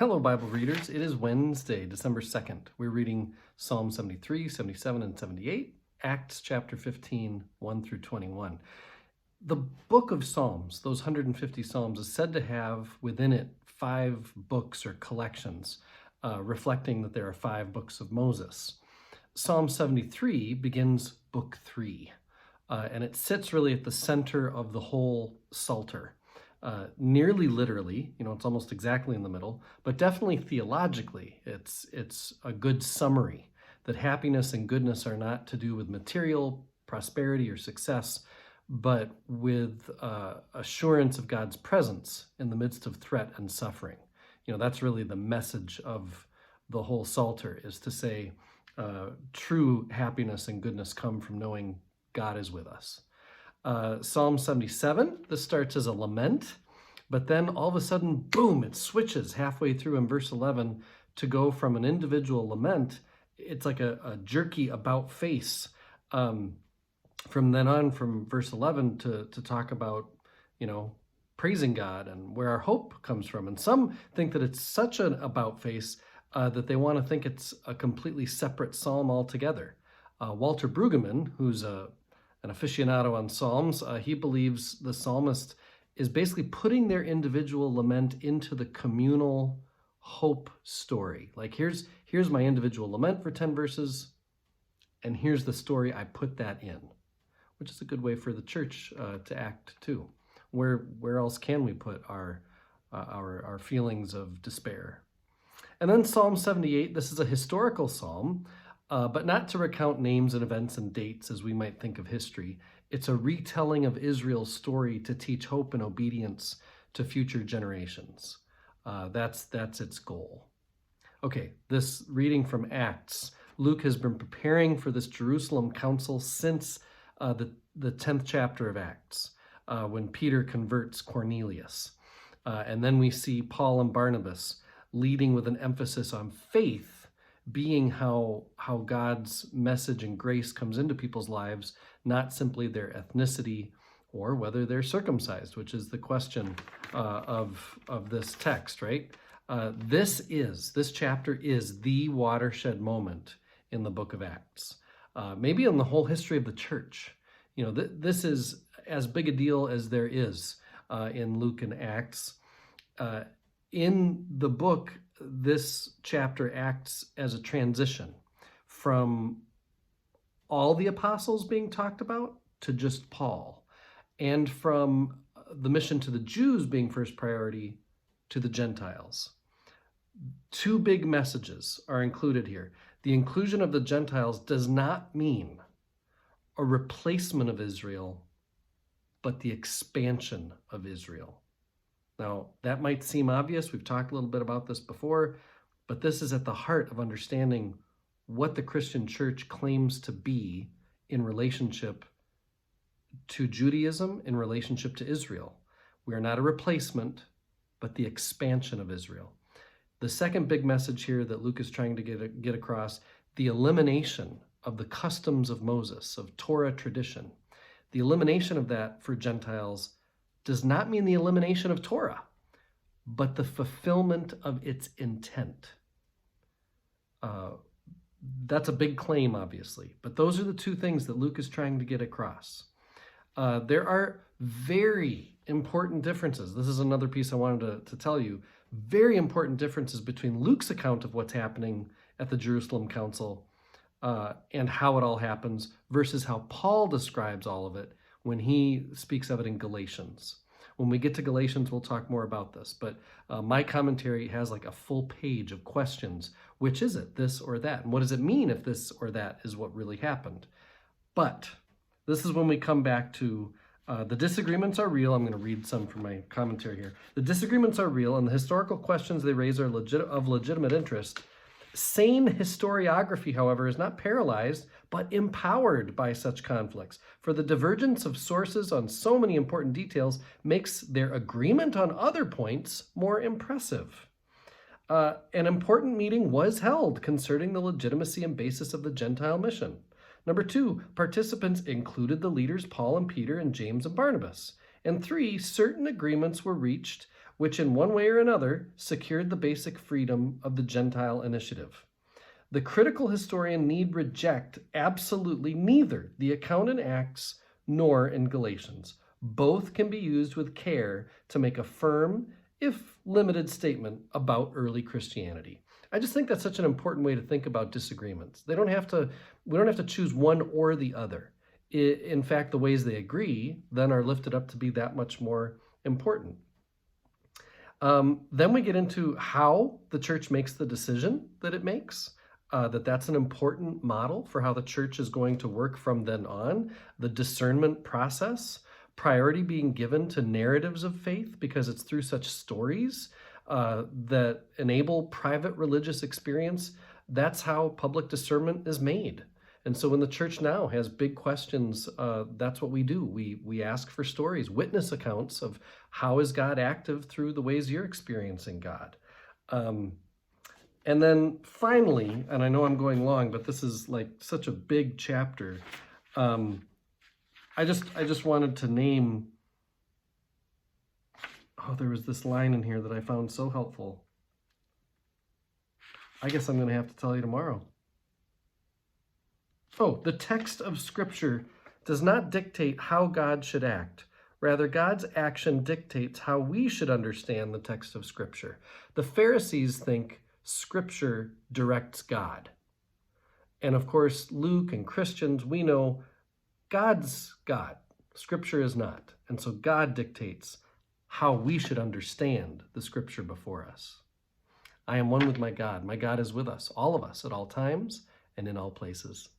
Hello, Bible readers. It is Wednesday, December 2nd. We're reading Psalm 73, 77, and 78, Acts chapter 15, 1 through 21. The book of Psalms, those 150 Psalms, is said to have within it 5 books or collections, reflecting that there are 5 books of Moses. Psalm 73 begins book 3, and it sits really at the center of the whole Psalter. Nearly literally, it's almost exactly in the middle, but definitely theologically, it's a good summary that happiness and goodness are not to do with material prosperity or success, but with assurance of God's presence in the midst of threat and suffering. That's really the message of the whole Psalter, is to say true happiness and goodness come from knowing God is with us. Psalm 77, this starts as a lament, but then all of a sudden, boom, it switches halfway through in verse 11 to go from an individual lament. It's like a jerky about face from then on, from verse 11 to talk about, praising God and where our hope comes from. And some think that it's such an about face that they want to think it's a completely separate psalm altogether. Walter Brueggemann, who's an aficionado on Psalms, he believes the psalmist is basically putting their individual lament into the communal hope story. Like, here's my individual lament for 10 verses, and here's the story I put that in, which is a good way for the church to act too. Where else can we put our feelings of despair? And then Psalm 78, this is a historical psalm, but not to recount names and events and dates as we might think of history. It's a retelling of Israel's story to teach hope and obedience to future generations. That's its goal. Okay, this reading from Acts. Luke has been preparing for this Jerusalem council since the 10th chapter of Acts, when Peter converts Cornelius. And then we see Paul and Barnabas leading with an emphasis on faith, being how God's message and grace comes into people's lives, not simply their ethnicity or whether they're circumcised, which is the question of this text, right? This chapter is the watershed moment in the book of Acts, maybe in the whole history of the church. This is as big a deal as there is in Luke and Acts. In the book, this chapter acts as a transition from all the apostles being talked about to just Paul, and from the mission to the Jews being first priority to the Gentiles. 2 big messages are included here. The inclusion of the Gentiles does not mean a replacement of Israel, but the expansion of Israel. Now, that might seem obvious. We've talked a little bit about this before, but this is at the heart of understanding what the Christian church claims to be in relationship to Judaism, in relationship to Israel. We are not a replacement, but the expansion of Israel. The second big message here that Luke is trying to get across, the elimination of the customs of Moses, of Torah tradition. The elimination of that for Gentiles does not mean the elimination of Torah, but the fulfillment of its intent. That's a big claim, obviously, but those are the 2 things that Luke is trying to get across. There are very important differences. This is another piece I wanted to tell you. Very important differences between Luke's account of what's happening at the Jerusalem Council and how it all happens versus how Paul describes all of it when he speaks of it in Galatians. When we get to Galatians, we'll talk more about this, but my commentary has like a full page of questions. Which is it, this or that? And what does it mean if this or that is what really happened? But this is when we come back to the disagreements are real. I'm going to read some from my commentary here. The disagreements are real, and the historical questions they raise are of legitimate interest. Sane historiography, however, is not paralyzed, but empowered by such conflicts. For the divergence of sources on so many important details makes their agreement on other points more impressive. An important meeting was held concerning the legitimacy and basis of the Gentile mission. Number 2, participants included the leaders Paul and Peter and James and Barnabas. And 3, certain agreements were reached which in one way or another secured the basic freedom of the Gentile initiative. The critical historian need reject absolutely neither the account in Acts nor in Galatians. Both can be used with care to make a firm, if limited, statement about early Christianity. I just think that's such an important way to think about disagreements. We don't have to choose one or the other. In fact, the ways they agree then are lifted up to be that much more important. Then we get into how the church makes the decision that it makes. That's an important model for how the church is going to work from then on. The discernment process, priority being given to narratives of faith because it's through such stories that enable private religious experience. That's how public discernment is made. And so when the church now has big questions, that's what we do. We ask for stories, witness accounts of how is God active through the ways you're experiencing God. And then finally, and I know I'm going long, but this is like such a big chapter. I just wanted to name, there was this line in here that I found so helpful. I guess I'm going to have to tell you tomorrow. The text of Scripture does not dictate how God should act. Rather, God's action dictates how we should understand the text of Scripture. The Pharisees think Scripture directs God. And of course, Luke and Christians, we know God's God. Scripture is not. And so God dictates how we should understand the Scripture before us. I am one with my God. My God is with us, all of us, at all times and in all places.